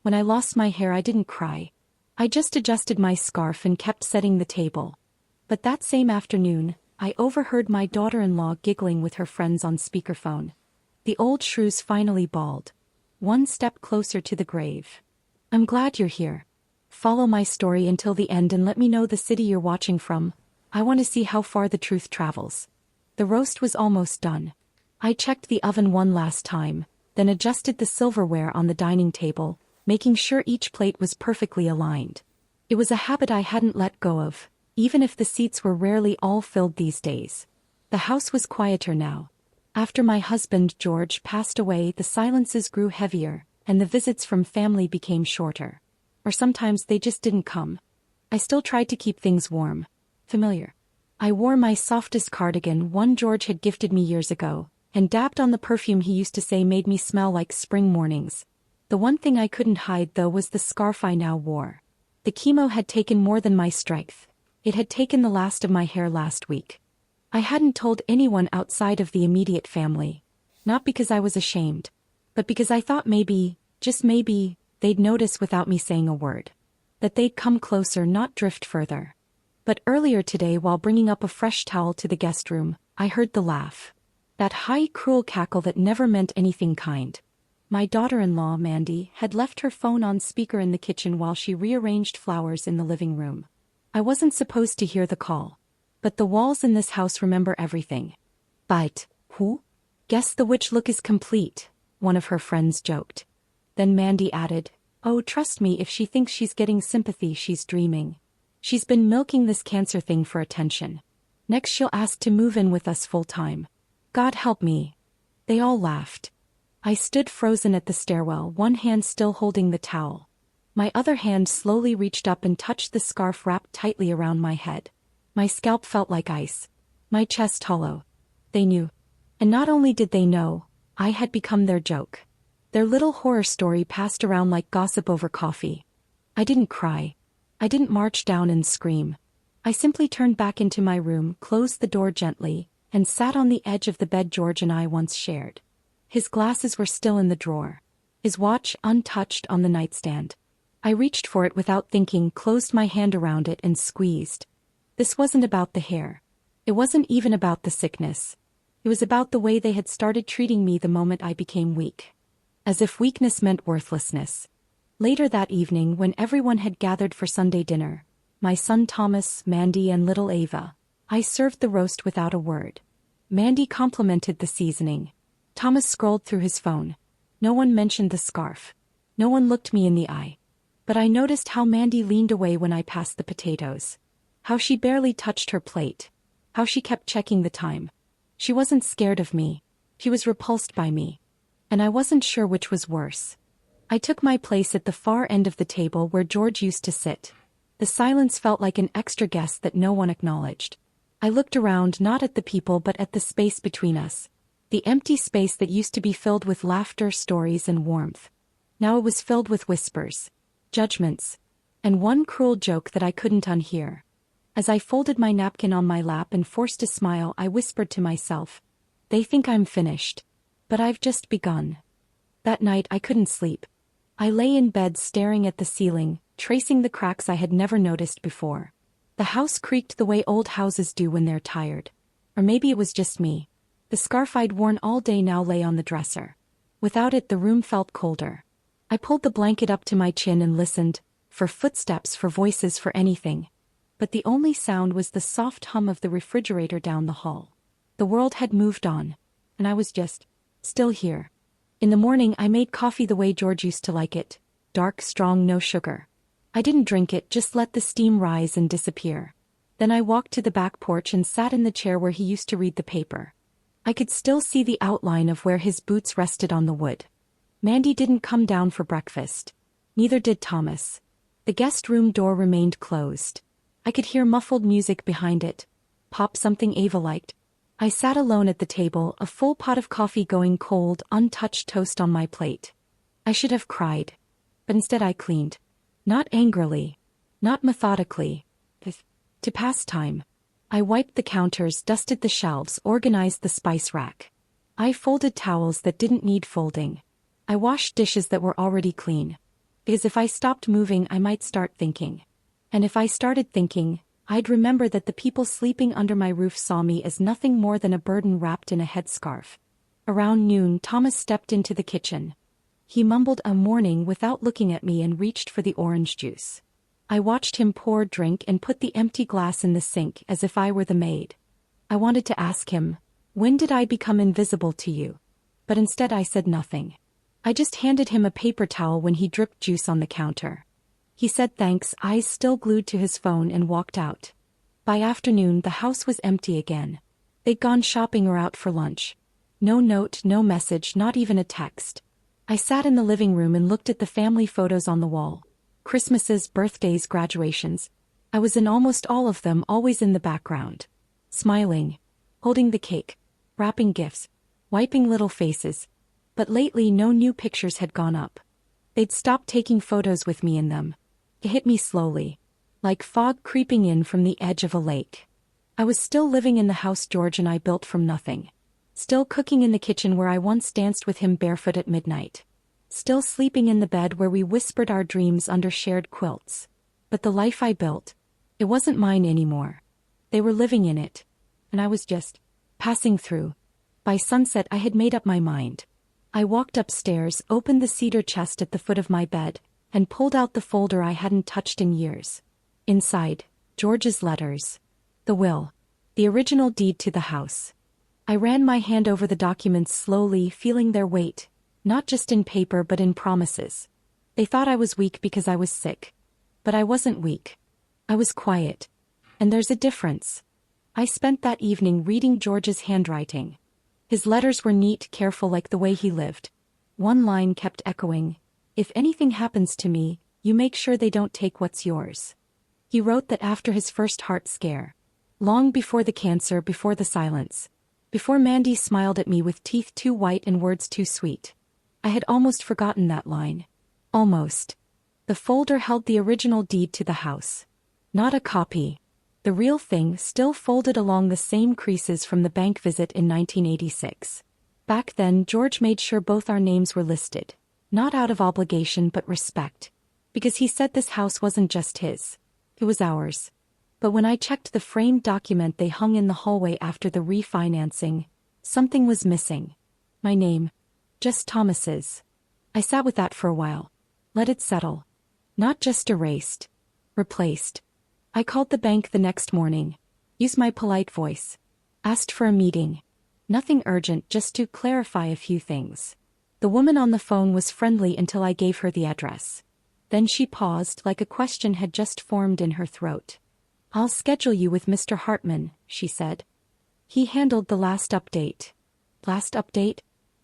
When I lost my hair, I didn't cry. I just adjusted my scarf and kept setting the table. But that same afternoon, I overheard my daughter-in-law giggling with her friends on speakerphone. The old shrew's finally bawled. One step closer to the grave. I'm glad you're here. Follow my story until the end and let me know the city you're watching from. I want to see how far the truth travels. The roast was almost done. I checked the oven one last time, then adjusted the silverware on the dining table, making sure each plate was perfectly aligned. It was a habit I hadn't let go of, even if the seats were rarely all filled these days. The house was quieter now. After my husband George passed away, the silences grew heavier, and the visits from family became shorter. Or sometimes they just didn't come. I still tried to keep things warm. Familiar. I wore my softest cardigan, one George had gifted me years ago, and dabbed on the perfume he used to say made me smell like spring mornings. The one thing I couldn't hide, though, was the scarf I now wore. The chemo had taken more than my strength. It had taken the last of my hair last week. I hadn't told anyone outside of the immediate family. Not because I was ashamed, but because I thought maybe, just maybe, they'd notice without me saying a word. That they'd come closer, not drift further. But earlier today, while bringing up a fresh towel to the guest room, I heard the laugh. That high, cruel cackle that never meant anything kind. My daughter-in-law, Mandy, had left her phone on speaker in the kitchen while she rearranged flowers in the living room. I wasn't supposed to hear the call. But the walls in this house remember everything. But, who? Guess the witch look is complete, one of her friends joked. Then Mandy added, oh, trust me, if she thinks she's getting sympathy, she's dreaming. She's been milking this cancer thing for attention. Next she'll ask to move in with us full-time. God help me. They all laughed. I stood frozen at the stairwell, one hand still holding the towel. My other hand slowly reached up and touched the scarf wrapped tightly around my head. My scalp felt like ice. My chest hollow. They knew. And not only did they know, I had become their joke. Their little horror story passed around like gossip over coffee. I didn't cry. I didn't march down and scream. I simply turned back into my room, closed the door gently, and sat on the edge of the bed George and I once shared. His glasses were still in the drawer. His watch untouched on the nightstand. I reached for it without thinking, closed my hand around it and squeezed. This wasn't about the hair. It wasn't even about the sickness. It was about the way they had started treating me the moment I became weak. As if weakness meant worthlessness. Later that evening, when everyone had gathered for Sunday dinner, my son Thomas, Mandy, and little Ava, I served the roast without a word. Mandy complimented the seasoning. Thomas scrolled through his phone. No one mentioned the scarf. No one looked me in the eye. But I noticed how Mandy leaned away when I passed the potatoes. How she barely touched her plate. How she kept checking the time. She wasn't scared of me. She was repulsed by me. And I wasn't sure which was worse. I took my place at the far end of the table where George used to sit. The silence felt like an extra guest that no one acknowledged. I looked around, not at the people but at the space between us. The empty space that used to be filled with laughter, stories, and warmth. Now it was filled with whispers, judgments, and one cruel joke that I couldn't unhear. As I folded my napkin on my lap and forced a smile, I whispered to myself, they think I'm finished. But I've just begun. That night I couldn't sleep. I lay in bed staring at the ceiling, tracing the cracks I had never noticed before. The house creaked the way old houses do when they're tired. Or maybe it was just me. The scarf I'd worn all day now lay on the dresser. Without it, the room felt colder. I pulled the blanket up to my chin and listened, for footsteps, for voices, for anything. But the only sound was the soft hum of the refrigerator down the hall. The world had moved on, and I was just still here. In the morning I made coffee the way George used to like it, dark, strong, no sugar. I didn't drink it, just let the steam rise and disappear. Then I walked to the back porch and sat in the chair where he used to read the paper. I could still see the outline of where his boots rested on the wood. Mandy didn't come down for breakfast. Neither did Thomas. The guest room door remained closed. I could hear muffled music behind it. Pop, something Ava liked. I sat alone at the table, a full pot of coffee going cold, untouched toast on my plate. I should have cried. But instead I cleaned. Not angrily. Not methodically. To pass time. I wiped the counters, dusted the shelves, organized the spice rack. I folded towels that didn't need folding. I washed dishes that were already clean. Because if I stopped moving, I might start thinking. And if I started thinking, I'd remember that the people sleeping under my roof saw me as nothing more than a burden wrapped in a headscarf. Around noon, Thomas stepped into the kitchen. He mumbled a morning without looking at me and reached for the orange juice. I watched him pour drink and put the empty glass in the sink as if I were the maid. I wanted to ask him, "When did I become invisible to you?" But instead I said nothing. I just handed him a paper towel when he dripped juice on the counter. He said thanks, eyes still glued to his phone, and walked out. By afternoon the house was empty again. They'd gone shopping or out for lunch. No note, no message, not even a text. I sat in the living room and looked at the family photos on the wall. Christmases, birthdays, graduations. I was in almost all of them, always in the background. Smiling. Holding the cake. Wrapping gifts. Wiping little faces. But lately no new pictures had gone up. They'd stopped taking photos with me in them. It hit me slowly. Like fog creeping in from the edge of a lake. I was still living in the house George and I built from nothing. Still cooking in the kitchen where I once danced with him barefoot at midnight. Still sleeping in the bed where we whispered our dreams under shared quilts. But the life I built, it wasn't mine anymore. They were living in it. And I was just passing through. By sunset I had made up my mind. I walked upstairs, opened the cedar chest at the foot of my bed, and pulled out the folder I hadn't touched in years. Inside, George's letters. The will. The original deed to the house. I ran my hand over the documents slowly, feeling their weight. Not just in paper but in promises. They thought I was weak because I was sick. But I wasn't weak. I was quiet. And there's a difference. I spent that evening reading George's handwriting. His letters were neat, careful, like the way he lived. One line kept echoing, "If anything happens to me, you make sure they don't take what's yours." He wrote that after his first heart scare. Long before the cancer, before the silence. Before Mandy smiled at me with teeth too white and words too sweet. I had almost forgotten that line. Almost. The folder held the original deed to the house. Not a copy. The real thing, still folded along the same creases from the bank visit in 1986. Back then, George made sure both our names were listed. Not out of obligation but respect. Because he said this house wasn't just his. It was ours. But when I checked the framed document they hung in the hallway after the refinancing, something was missing. My name. Just Thomas's. I sat with that for a while. Let it settle. Not just erased. Replaced. I called the bank the next morning. Used my polite voice. Asked for a meeting. Nothing urgent, just to clarify a few things. The woman on the phone was friendly until I gave her the address. Then she paused, like a question had just formed in her throat. "I'll schedule you with Mr. Hartman," she said. He handled the last update. Last update?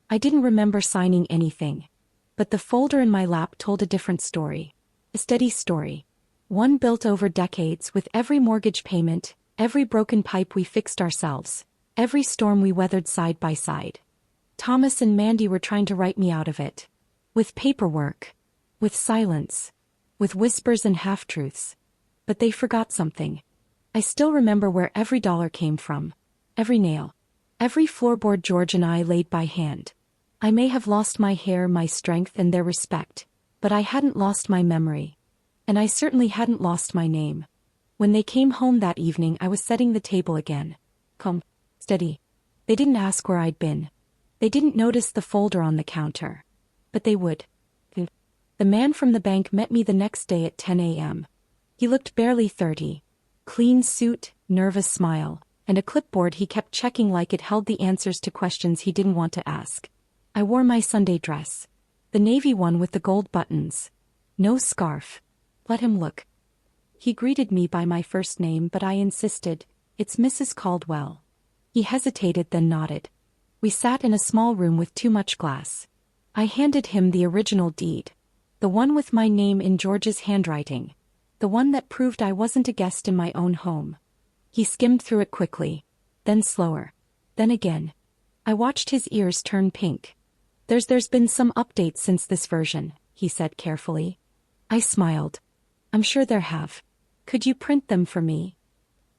I didn't remember signing anything. But the folder in my lap told a different story. A steady story. One built over decades, with every mortgage payment, every broken pipe we fixed ourselves, every storm we weathered side by side. Thomas and Mandy were trying to write me out of it. With paperwork. With silence. With whispers and half-truths. But they forgot something. I still remember where every dollar came from. Every nail. Every floorboard George and I laid by hand. I may have lost my hair, my strength, and their respect, but I hadn't lost my memory. And I certainly hadn't lost my name. When they came home that evening, I was setting the table again. Calm. Steady. They didn't ask where I'd been. They didn't notice the folder on the counter. But they would. The man from the bank met me the next day at 10 a.m. He looked barely 30. Clean suit, nervous smile, and a clipboard he kept checking like it held the answers to questions he didn't want to ask. I wore my Sunday dress. The navy one with the gold buttons. No scarf. Let him look. He greeted me by my first name, but I insisted, "It's Mrs. Caldwell." He hesitated, then nodded. We sat in a small room with too much glass. I handed him the original deed. The one with my name in George's handwriting. The one that proved I wasn't a guest in my own home. He skimmed through it quickly. Then slower. Then again. I watched his ears turn pink. There's been some updates since this version," he said carefully. I smiled. "I'm sure there have. Could you print them for me?"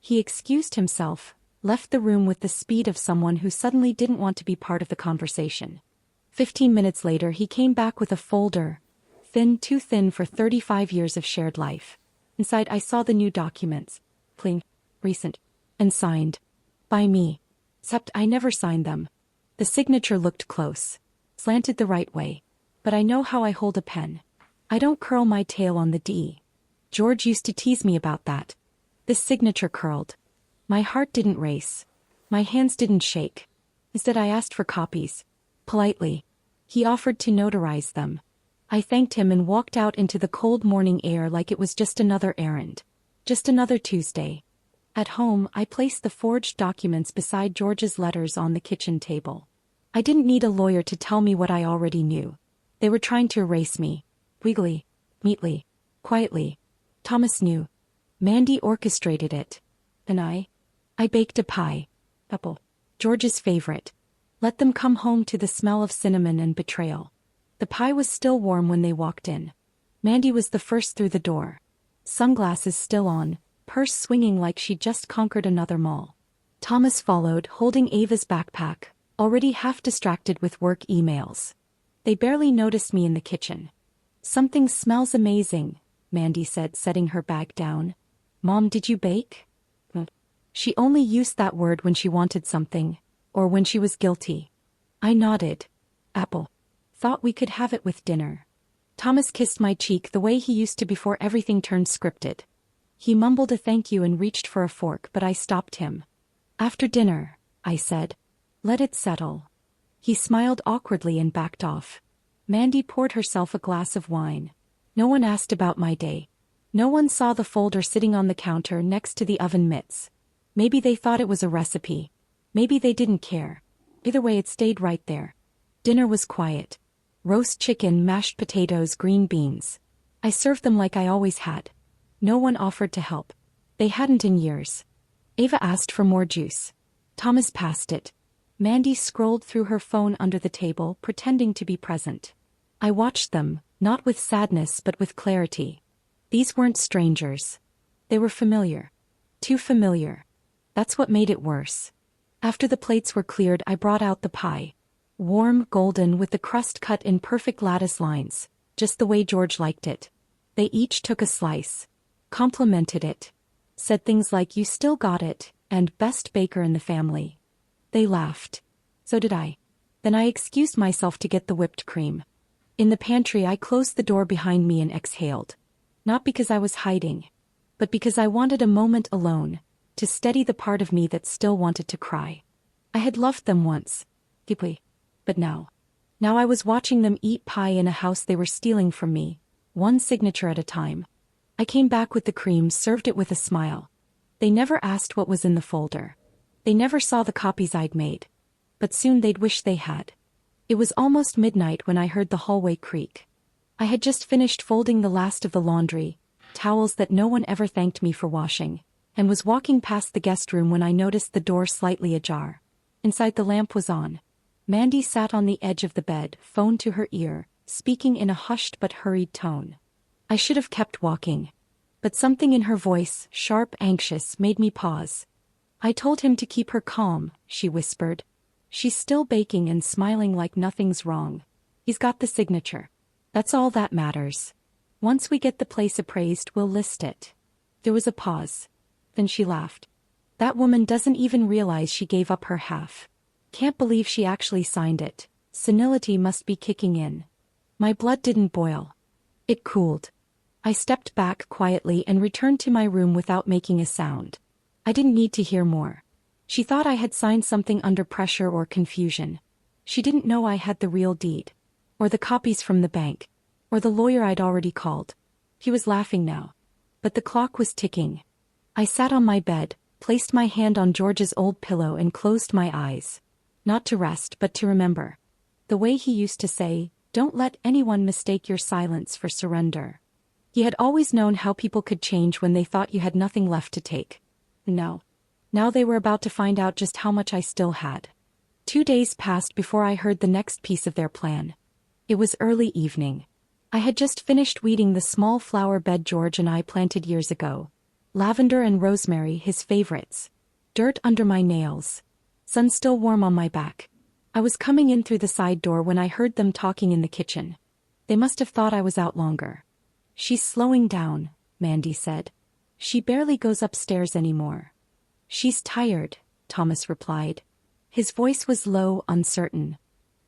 He excused himself, left the room with the speed of someone who suddenly didn't want to be part of the conversation. 15 minutes later he came back with a folder. Thin, too thin for 35 years of shared life. Inside I saw the new documents. Clean, recent, and signed. By me. Except I never signed them. The signature looked close. Slanted the right way. But I know how I hold a pen. I don't curl my tail on the D. George used to tease me about that. This signature curled. My heart didn't race. My hands didn't shake. Instead I asked for copies. Politely. He offered to notarize them. I thanked him and walked out into the cold morning air like it was just another errand. Just another Tuesday. At home, I placed the forged documents beside George's letters on the kitchen table. I didn't need a lawyer to tell me what I already knew. They were trying to erase me. Weakly, neatly, quietly. Thomas knew. Mandy orchestrated it. And I baked a pie. Apple. George's favorite. Let them come home to the smell of cinnamon and betrayal. The pie was still warm when they walked in. Mandy was the first through the door. Sunglasses still on, purse swinging like she'd just conquered another mall. Thomas followed, holding Ava's backpack, already half distracted with work emails. They barely noticed me in the kitchen. Something smells amazing, Mandy said, setting her bag down. Mom, did you bake? She only used that word when she wanted something, or when she was guilty. I nodded. Apple. Thought we could have it with dinner. Thomas kissed my cheek the way he used to before everything turned scripted. He mumbled a thank you and reached for a fork, but I stopped him. After dinner, I said. Let it settle. He smiled awkwardly and backed off. Mandy poured herself a glass of wine. No one asked about my day. No one saw the folder sitting on the counter next to the oven mitts. Maybe they thought it was a recipe. Maybe they didn't care. Either way, it stayed right there. Dinner was quiet. Roast chicken, mashed potatoes, green beans. I served them like I always had. No one offered to help. They hadn't in years. Ava asked for more juice. Thomas passed it. Mandy scrolled through her phone under the table, pretending to be present. I watched them, not with sadness but with clarity. These weren't strangers. They were familiar. Too familiar. That's what made it worse. After the plates were cleared, I brought out the pie. Warm, golden, with the crust cut in perfect lattice lines, just the way George liked it. They each took a slice. Complimented it. Said things like, "You still got it," and "best baker in the family." They laughed. So did I. Then I excused myself to get the whipped cream. In the pantry, I closed the door behind me and exhaled. Not because I was hiding, but because I wanted a moment alone, to steady the part of me that still wanted to cry. I had loved them once. Deeply. But now I was watching them eat pie in a house they were stealing from me, one signature at a time. I came back with the cream, served it with a smile. They never asked what was in the folder. They never saw the copies I'd made. But soon they'd wish they had. It was almost midnight when I heard the hallway creak. I had just finished folding the last of the laundry, towels that no one ever thanked me for washing, and was walking past the guest room when I noticed the door slightly ajar. Inside, the lamp was on. Mandy sat on the edge of the bed, phone to her ear, speaking in a hushed but hurried tone. I should have kept walking. But something in her voice, sharp, anxious, made me pause. I told him to keep her calm, she whispered. She's still baking and smiling like nothing's wrong. He's got the signature. That's all that matters. Once we get the place appraised, we'll list it. There was a pause. Then she laughed. That woman doesn't even realize she gave up her half. Can't believe she actually signed it. Senility must be kicking in. My blood didn't boil. It cooled. I stepped back quietly and returned to my room without making a sound. I didn't need to hear more. She thought I had signed something under pressure or confusion. She didn't know I had the real deed. Or the copies from the bank. Or the lawyer I'd already called. He was laughing now. But the clock was ticking. I sat on my bed, placed my hand on George's old pillow and closed my eyes. Not to rest, but to remember. The way he used to say, "Don't let anyone mistake your silence for surrender." He had always known how people could change when they thought you had nothing left to take. Now they were about to find out just how much I still had. 2 days passed before I heard the next piece of their plan. It was early evening. I had just finished weeding the small flower bed George and I planted years ago. Lavender and rosemary, his favorites. Dirt under my nails. Sun still warm on my back. I was coming in through the side door when I heard them talking in the kitchen. They must have thought I was out longer. She's slowing down, Mandy said. She barely goes upstairs anymore. She's tired, Thomas replied. His voice was low, uncertain.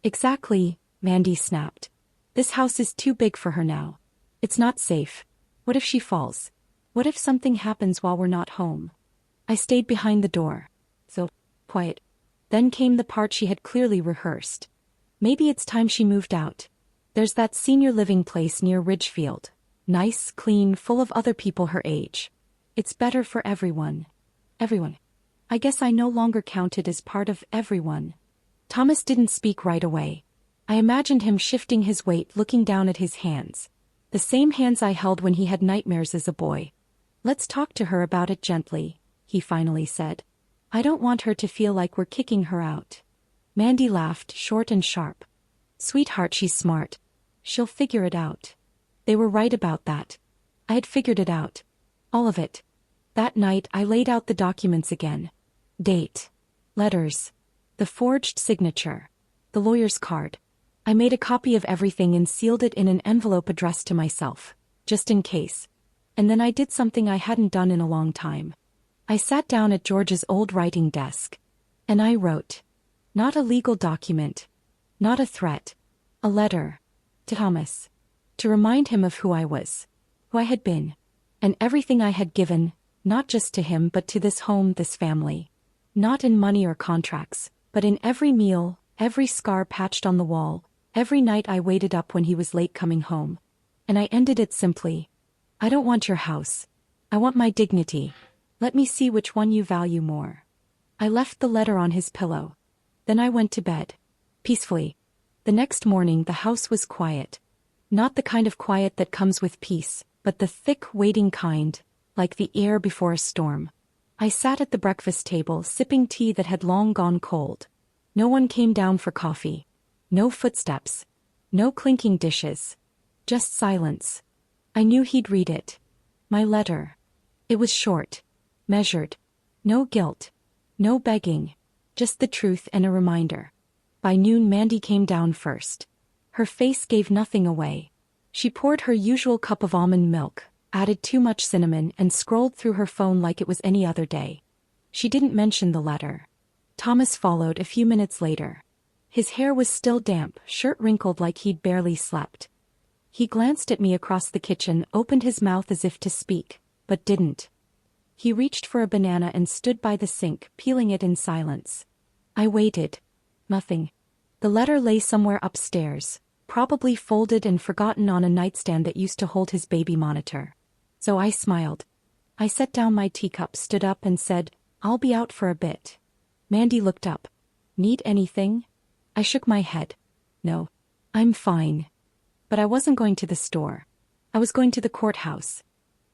Exactly, Mandy snapped. This house is too big for her now. It's not safe. What if she falls? What if something happens while we're not home? I stayed behind the door. So quiet. Then came the part she had clearly rehearsed. Maybe it's time she moved out. There's that senior living place near Ridgefield. Nice, clean, full of other people her age. It's better for everyone. Everyone. I guess I no longer counted as part of everyone. Thomas didn't speak right away. I imagined him shifting his weight, looking down at his hands. The same hands I held when he had nightmares as a boy. Let's talk to her about it gently, he finally said. I don't want her to feel like we're kicking her out. Mandy laughed, short and sharp. Sweetheart, she's smart. She'll figure it out. They were right about that. I had figured it out. All of it. That night I laid out the documents again. Date. Letters. The forged signature. The lawyer's card. I made a copy of everything and sealed it in an envelope addressed to myself, just in case. And then I did something I hadn't done in a long time. I sat down at George's old writing desk. And I wrote. Not a legal document. Not a threat. A letter. To Thomas. To remind him of who I was. Who I had been. And everything I had given, not just to him but to this home, this family. Not in money or contracts, but in every meal, every scar patched on the wall, every night I waited up when he was late coming home. And I ended it simply. I don't want your house. I want my dignity. Let me see which one you value more. I left the letter on his pillow. Then I went to bed. Peacefully. The next morning the house was quiet. Not the kind of quiet that comes with peace, but the thick, waiting kind, like the air before a storm. I sat at the breakfast table sipping tea that had long gone cold. No one came down for coffee. No footsteps. No clinking dishes. Just silence. I knew he'd read it. My letter. It was short. Measured. No guilt. No begging. Just the truth and a reminder. By noon Mandy came down first. Her face gave nothing away. She poured her usual cup of almond milk, added too much cinnamon and scrolled through her phone like it was any other day. She didn't mention the letter. Thomas followed a few minutes later. His hair was still damp, shirt wrinkled like he'd barely slept. He glanced at me across the kitchen, opened his mouth as if to speak, but didn't. He reached for a banana and stood by the sink, peeling it in silence. I waited. Nothing. The letter lay somewhere upstairs, probably folded and forgotten on a nightstand that used to hold his baby monitor. So I smiled. I set down my teacup, stood up and said, I'll be out for a bit. Mandy looked up. Need anything? I shook my head. No. I'm fine. But I wasn't going to the store. I was going to the courthouse.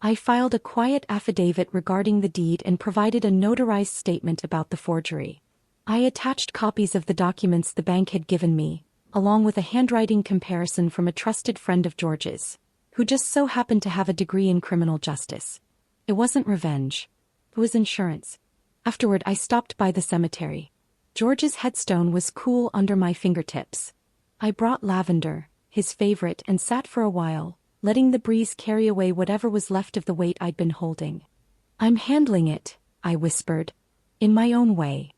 I filed a quiet affidavit regarding the deed and provided a notarized statement about the forgery. I attached copies of the documents the bank had given me, along with a handwriting comparison from a trusted friend of George's, who just so happened to have a degree in criminal justice. It wasn't revenge. It was insurance. Afterward I stopped by the cemetery. George's headstone was cool under my fingertips. I brought lavender, his favorite, and sat for a while, letting the breeze carry away whatever was left of the weight I'd been holding. I'm handling it, I whispered, in my own way.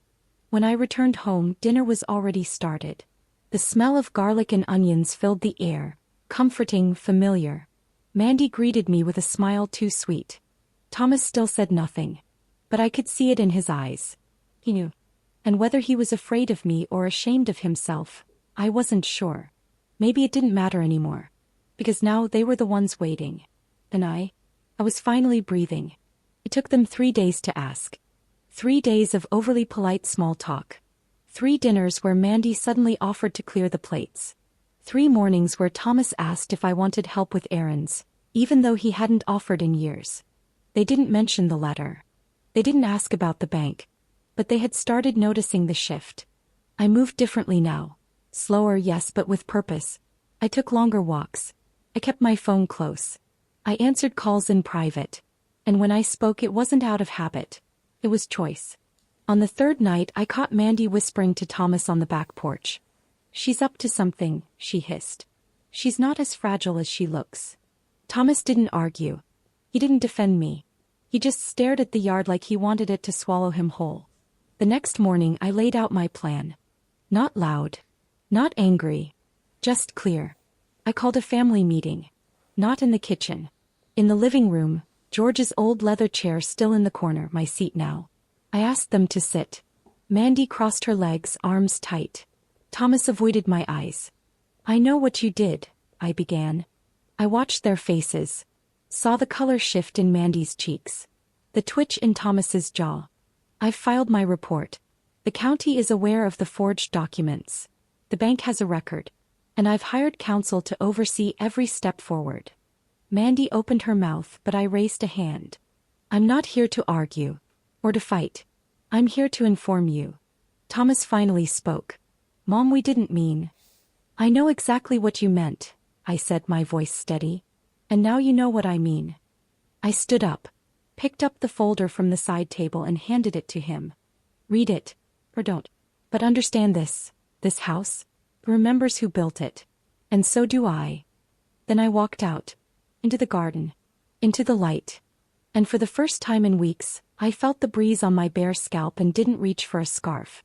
When I returned home, dinner was already started. The smell of garlic and onions filled the air, comforting, familiar. Mandy greeted me with a smile too sweet. Thomas still said nothing. But I could see it in his eyes. He knew. And whether he was afraid of me or ashamed of himself, I wasn't sure. Maybe it didn't matter anymore. Because now they were the ones waiting. And I was finally breathing. It took them 3 days to ask. 3 days of overly polite small talk. 3 dinners where Mandy suddenly offered to clear the plates. 3 mornings where Thomas asked if I wanted help with errands, even though he hadn't offered in years. They didn't mention the letter. They didn't ask about the bank. But they had started noticing the shift. I moved differently now. Slower, yes, but with purpose. I took longer walks. I kept my phone close. I answered calls in private. And when I spoke, it wasn't out of habit. It was choice. On the 3rd night, I caught Mandy whispering to Thomas on the back porch. She's up to something, she hissed. She's not as fragile as she looks. Thomas didn't argue. He didn't defend me. He just stared at the yard like he wanted it to swallow him whole. The next morning I laid out my plan. Not loud. Not angry. Just clear. I called a family meeting. Not in the kitchen. In the living room, George's old leather chair still in the corner, my seat now. I asked them to sit. Mandy crossed her legs, arms tight. Thomas avoided my eyes. I know what you did, I began. I watched their faces. Saw the color shift in Mandy's cheeks. The twitch in Thomas's jaw. I've filed my report. The county is aware of the forged documents. The bank has a record. And I've hired counsel to oversee every step forward. Mandy opened her mouth, but I raised a hand. I'm not here to argue. Or to fight. I'm here to inform you. Thomas finally spoke. Mom, we didn't mean. I know exactly what you meant, I said, my voice steady. And now you know what I mean. I stood up, picked up the folder from the side table and handed it to him. Read it, or don't. But understand this house remembers who built it. And so do I. Then I walked out. Into the garden. Into the light. And for the first time in weeks, I felt the breeze on my bare scalp and didn't reach for a scarf.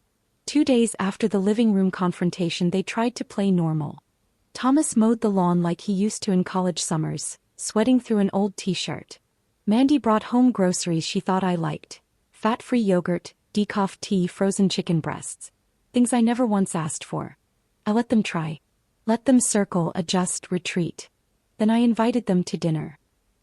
2 days after the living room confrontation, they tried to play normal. Thomas mowed the lawn like he used to in college summers, sweating through an old t-shirt. Mandy brought home groceries she thought I liked. Fat-free yogurt, decaf tea, frozen chicken breasts. Things I never once asked for. I let them try. Let them circle, adjust, retreat. Then I invited them to dinner.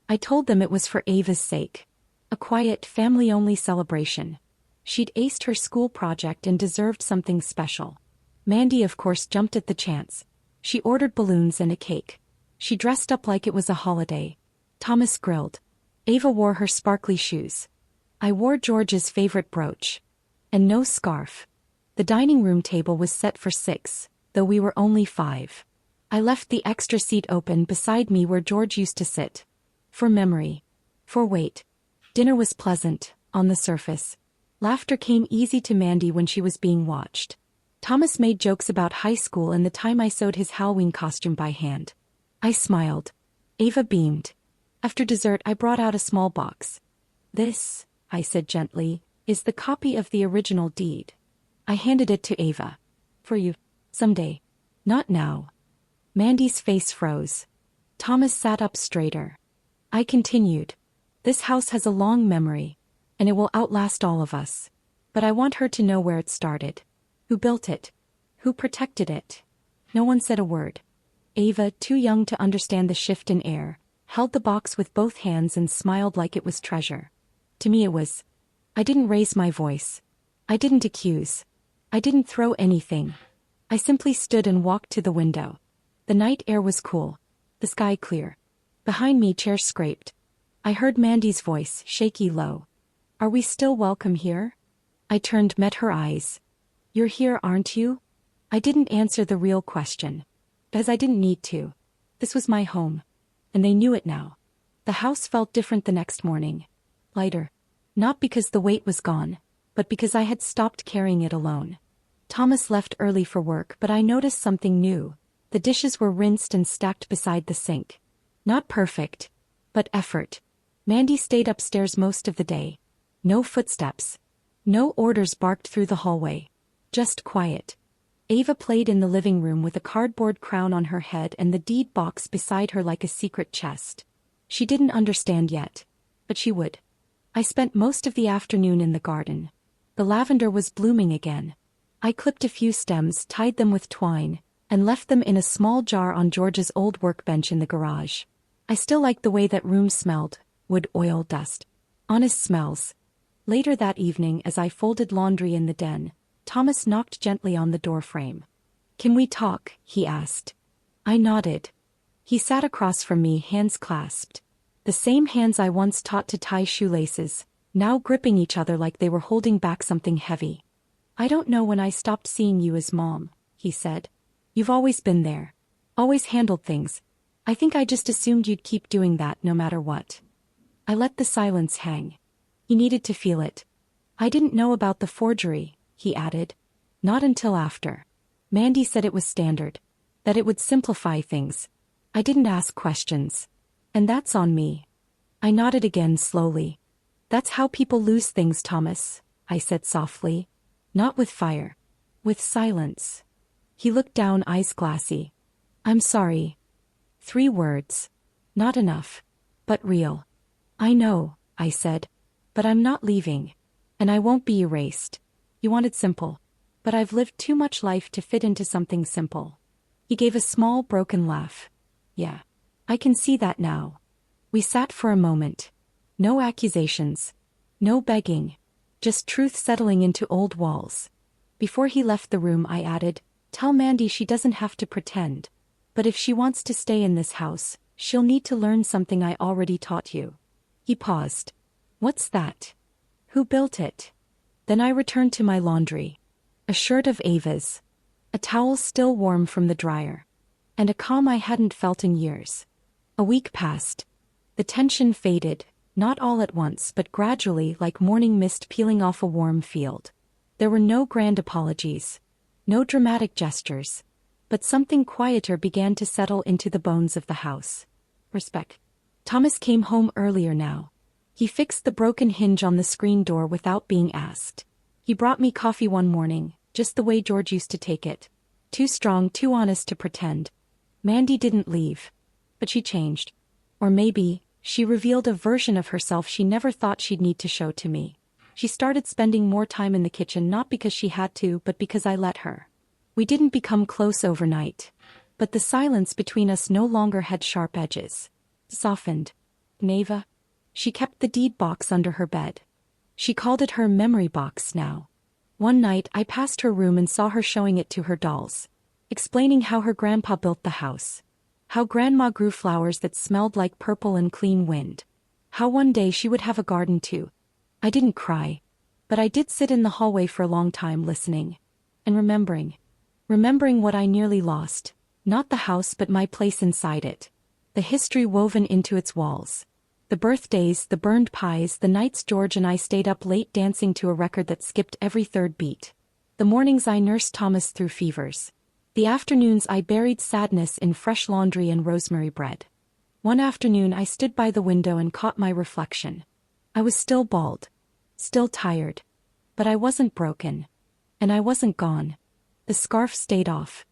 I told them it was for Ava's sake. A quiet, family-only celebration. She'd aced her school project and deserved something special. Mandy, of course, jumped at the chance. She ordered balloons and a cake. She dressed up like it was a holiday. Thomas grilled. Ava wore her sparkly shoes. I wore George's favorite brooch. And no scarf. The dining room table was set for 6, though we were only 5. I left the extra seat open beside me where George used to sit. For memory. For wait. Dinner was pleasant, on the surface. Laughter came easy to Mandy when she was being watched. Thomas made jokes about high school and the time I sewed his Halloween costume by hand. I smiled. Ava beamed. After dessert I brought out a small box. This, I said gently, is the copy of the original deed. I handed it to Ava. For you. Someday. Not now. Mandy's face froze. Thomas sat up straighter. I continued. This house has a long memory, and it will outlast all of us. But I want her to know where it started. Who built it? Who protected it? No one said a word. Ava, too young to understand the shift in air, held the box with both hands and smiled like it was treasure. To me it was. I didn't raise my voice. I didn't accuse. I didn't throw anything. I simply stood and walked to the window. The night air was cool. The sky clear. Behind me chairs scraped. I heard Mandy's voice, shaky low. Are we still welcome here? I turned, met her eyes. You're here, aren't you? I didn't answer the real question. Because I didn't need to. This was my home. And they knew it now. The house felt different the next morning. Lighter. Not because the weight was gone, but because I had stopped carrying it alone. Thomas left early for work, but I noticed something new. The dishes were rinsed and stacked beside the sink. Not perfect, but effort. Mandy stayed upstairs most of the day. No footsteps. No orders barked through the hallway. Just quiet. Ava played in the living room with a cardboard crown on her head and the deed box beside her like a secret chest. She didn't understand yet, but she would. I spent most of the afternoon in the garden. The lavender was blooming again. I clipped a few stems, tied them with twine, and left them in a small jar on George's old workbench in the garage. I still liked the way that room smelled, wood, oil, dust. Honest smells. Later that evening, as I folded laundry in the den, Thomas knocked gently on the doorframe. Can we talk? He asked. I nodded. He sat across from me, hands clasped. The same hands I once taught to tie shoelaces, now gripping each other like they were holding back something heavy. I don't know when I stopped seeing you as Mom, he said. You've always been there. Always handled things. I think I just assumed you'd keep doing that no matter what. I let the silence hang. He needed to feel it. I didn't know about the forgery, he added. Not until after. Mandy said it was standard. That it would simplify things. I didn't ask questions. And that's on me. I nodded again slowly. That's how people lose things, Thomas, I said softly. Not with fire. With silence. He looked down, eyes glassy. I'm sorry. 3 words. Not enough. But real. I know, I said. But I'm not leaving. And I won't be erased. You wanted simple. But I've lived too much life to fit into something simple. He gave a small, broken laugh. Yeah. I can see that now. We sat for a moment. No accusations. No begging. Just truth settling into old walls. Before he left the room, I added, tell Mandy she doesn't have to pretend. But if she wants to stay in this house, she'll need to learn something I already taught you. He paused. What's that? Who built it? Then I returned to my laundry. A shirt of Ava's. A towel still warm from the dryer. And a calm I hadn't felt in years. A week passed. The tension faded, not all at once but gradually, like morning mist peeling off a warm field. There were no grand apologies. No dramatic gestures. But something quieter began to settle into the bones of the house. Respect. Thomas came home earlier now. He fixed the broken hinge on the screen door without being asked. He brought me coffee one morning, just the way George used to take it. Too strong, too honest to pretend. Mandy didn't leave. But she changed. Or maybe, she revealed a version of herself she never thought she'd need to show to me. She started spending more time in the kitchen not because she had to but because I let her. We didn't become close overnight. But the silence between us no longer had sharp edges. Softened. Neva. She kept the deed box under her bed. She called it her memory box now. One night I passed her room and saw her showing it to her dolls. Explaining how her grandpa built the house. How grandma grew flowers that smelled like purple and clean wind. How one day she would have a garden too. I didn't cry. But I did sit in the hallway for a long time listening. And remembering. Remembering what I nearly lost. Not the house but my place inside it. The history woven into its walls. The birthdays, the burned pies, the nights George and I stayed up late dancing to a record that skipped every third beat. The mornings I nursed Thomas through fevers. The afternoons I buried sadness in fresh laundry and rosemary bread. One afternoon I stood by the window and caught my reflection. I was still bald. Still tired. But I wasn't broken. And I wasn't gone. The scarf stayed off.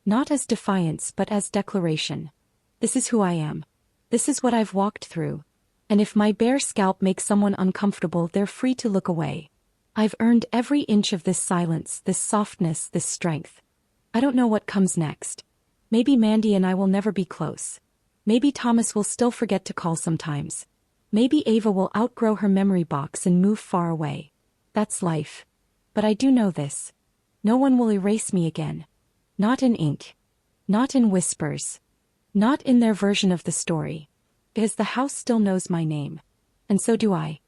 Not as defiance but as declaration. This is who I am. This is what I've walked through. And if my bare scalp makes someone uncomfortable, they're free to look away. I've earned every inch of this silence, this softness, this strength. I don't know what comes next. Maybe Mandy and I will never be close. Maybe Thomas will still forget to call sometimes. Maybe Ava will outgrow her memory box and move far away. That's life. But I do know this. No one will erase me again. Not in ink. Not in whispers. Not in their version of the story. Because the house still knows my name. And so do I.